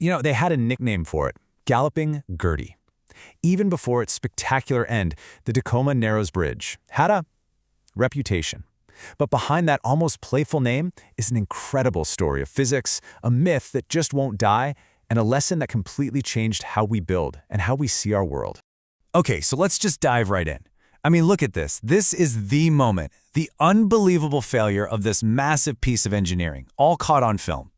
They had a nickname for it, Galloping Gertie. Even before its spectacular end, the Tacoma Narrows Bridge had a reputation. But behind that almost playful name is an incredible story of physics, a myth that just won't die, and a lesson that completely changed how we build and how we see our world. Okay, so let's just dive right in. Look at this. This is the moment, the unbelievable failure of this massive piece of engineering, all caught on film.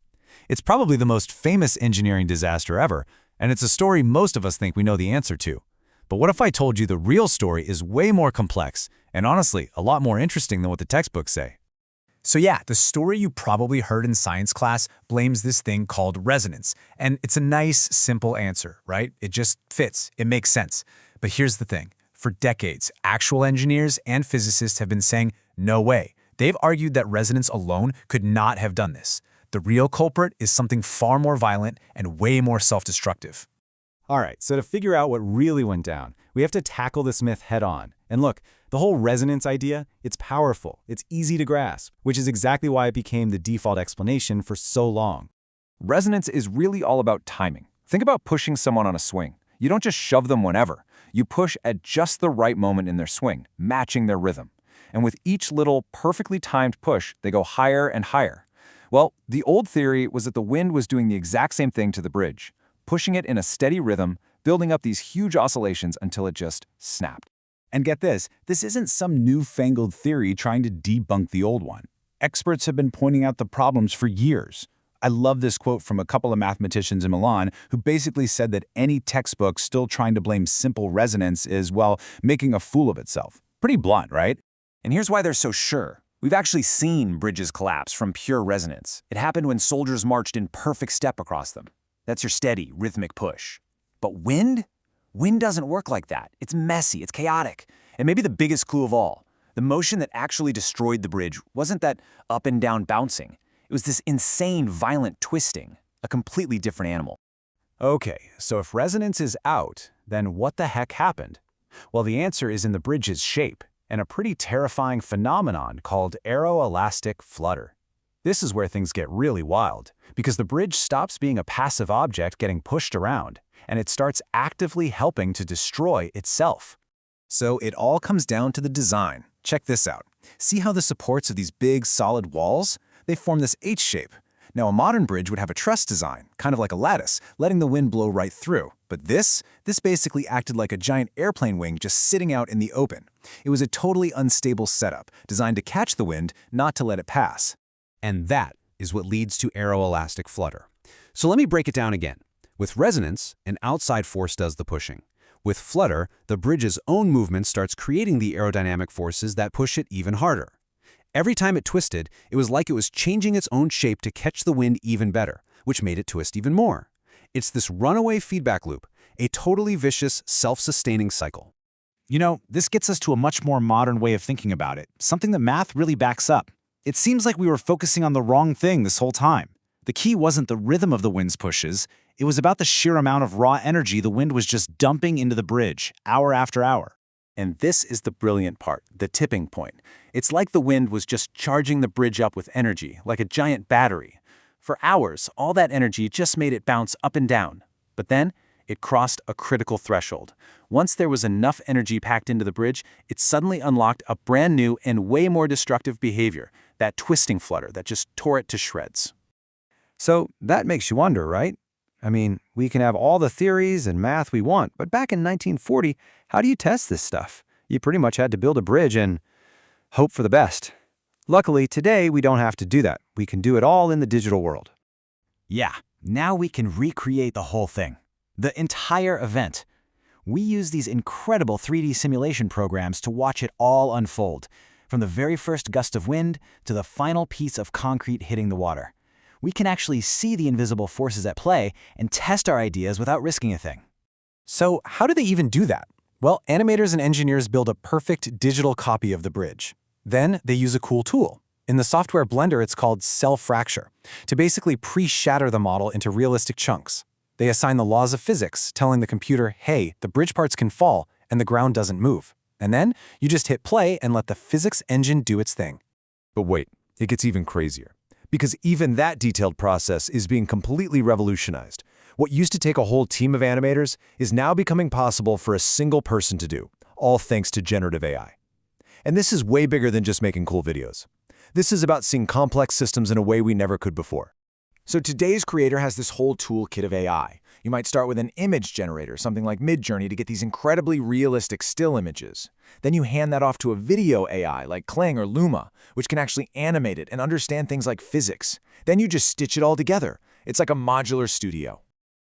It's probably the most famous engineering disaster ever, and it's a story most of us think we know the answer to. But what if I told you the real story is way more complex, and honestly, a lot more interesting than what the textbooks say? So yeah, the story you probably heard in science class blames this thing called resonance, and it's a nice, simple answer, right? It just fits, it makes sense. But here's the thing. For decades, actual engineers and physicists have been saying, no way. They've argued that resonance alone could not have done this. The real culprit is something far more violent and way more self-destructive. All right, so to figure out what really went down, we have to tackle this myth head-on. And look, the whole resonance idea, it's powerful, it's easy to grasp, which is exactly why it became the default explanation for so long. Resonance is really all about timing. Think about pushing someone on a swing. You don't just shove them whenever. You push at just the right moment in their swing, matching their rhythm. And with each little perfectly timed push, they go higher and higher. Well, the old theory was that the wind was doing the exact same thing to the bridge, pushing it in a steady rhythm, building up these huge oscillations until it just snapped. And get this isn't some newfangled theory trying to debunk the old one. Experts have been pointing out the problems for years. I love this quote from a couple of mathematicians in Milan who basically said that any textbook still trying to blame simple resonance is, well, making a fool of itself. Pretty blunt, right? And here's why they're so sure. We've actually seen bridges collapse from pure resonance. It happened when soldiers marched in perfect step across them. That's your steady, rhythmic push. But wind? Wind doesn't work like that. It's messy, it's chaotic. And maybe the biggest clue of all, the motion that actually destroyed the bridge wasn't that up and down bouncing. It was this insane, violent twisting, a completely different animal. Okay, so if resonance is out, then what the heck happened? Well, the answer is in the bridge's shape, and a pretty terrifying phenomenon called aeroelastic flutter. This is where things get really wild, because the bridge stops being a passive object getting pushed around, and it starts actively helping to destroy itself. So it all comes down to the design. Check this out. See how the supports of these big, solid walls? They form this H shape. Now, a modern bridge would have a truss design, kind of like a lattice, letting the wind blow right through. But this basically acted like a giant airplane wing just sitting out in the open. It was a totally unstable setup, designed to catch the wind, not to let it pass. And that is what leads to aeroelastic flutter. So let me break it down again. With resonance, an outside force does the pushing. With flutter, the bridge's own movement starts creating the aerodynamic forces that push it even harder. Every time it twisted, it was like it was changing its own shape to catch the wind even better, which made it twist even more. It's this runaway feedback loop, a totally vicious, self-sustaining cycle. This gets us to a much more modern way of thinking about it, something that math really backs up. It seems like we were focusing on the wrong thing this whole time. The key wasn't the rhythm of the wind's pushes, it was about the sheer amount of raw energy the wind was just dumping into the bridge, hour after hour. And this is the brilliant part, the tipping point. It's like the wind was just charging the bridge up with energy, like a giant battery. For hours, all that energy just made it bounce up and down. But then, it crossed a critical threshold. Once there was enough energy packed into the bridge, it suddenly unlocked a brand new and way more destructive behavior, that twisting flutter that just tore it to shreds. So that makes you wonder, right? We can have all the theories and math we want, but back in 1940, how do you test this stuff? You pretty much had to build a bridge and hope for the best. Luckily, today we don't have to do that. We can do it all in the digital world. Yeah, now we can recreate the whole thing. The entire event. We use these incredible 3D simulation programs to watch it all unfold, from the very first gust of wind to the final piece of concrete hitting the water. We can actually see the invisible forces at play and test our ideas without risking a thing. So how do they even do that? Well, animators and engineers build a perfect digital copy of the bridge. Then they use a cool tool. In the software Blender, it's called cell fracture, to basically pre-shatter the model into realistic chunks. They assign the laws of physics, telling the computer, hey, the bridge parts can fall and the ground doesn't move. And then you just hit play and let the physics engine do its thing. But wait, it gets even crazier. Because even that detailed process is being completely revolutionized. What used to take a whole team of animators is now becoming possible for a single person to do, all thanks to generative AI. And this is way bigger than just making cool videos. This is about seeing complex systems in a way we never could before. So today's creator has this whole toolkit of AI. You might start with an image generator, something like Midjourney, to get these incredibly realistic still images. Then you hand that off to a video AI like Kling or Luma, which can actually animate it and understand things like physics. Then you just stitch it all together. It's like a modular studio.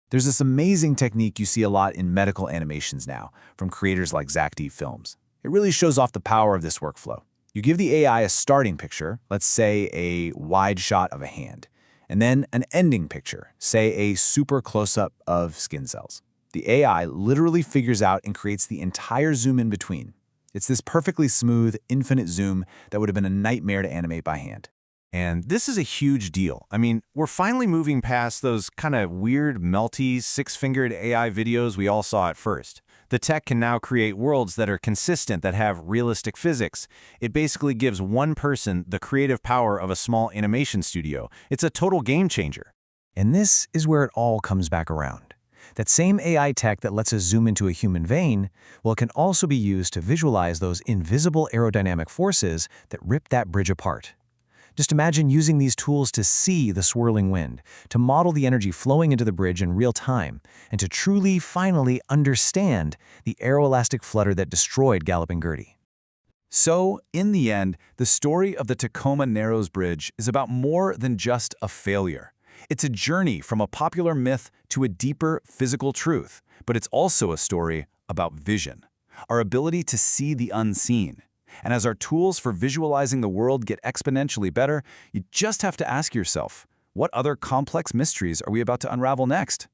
There's this amazing technique you see a lot in medical animations now, from creators like ZachD Films. It really shows off the power of this workflow. You give the AI a starting picture, let's say a wide shot of a hand, and then an ending picture, say a super close-up of skin cells. The AI literally figures out and creates the entire zoom in between. It's this perfectly smooth, infinite zoom that would have been a nightmare to animate by hand. And this is a huge deal. I mean, we're finally moving past those kind of weird, melty, six-fingered AI videos we all saw at first. The tech can now create worlds that are consistent, that have realistic physics. It basically gives one person the creative power of a small animation studio. It's a total game changer. And this is where it all comes back around. That same AI tech that lets us zoom into a human vein, well, it can also be used to visualize those invisible aerodynamic forces that rip that bridge apart. Just imagine using these tools to see the swirling wind, to model the energy flowing into the bridge in real time, and to truly, finally understand the aeroelastic flutter that destroyed Galloping Gertie. So, in the end, the story of the Tacoma Narrows Bridge is about more than just a failure. It's a journey from a popular myth to a deeper physical truth, but it's also a story about vision, our ability to see the unseen. And as our tools for visualizing the world get exponentially better, you just have to ask yourself, what other complex mysteries are we about to unravel next?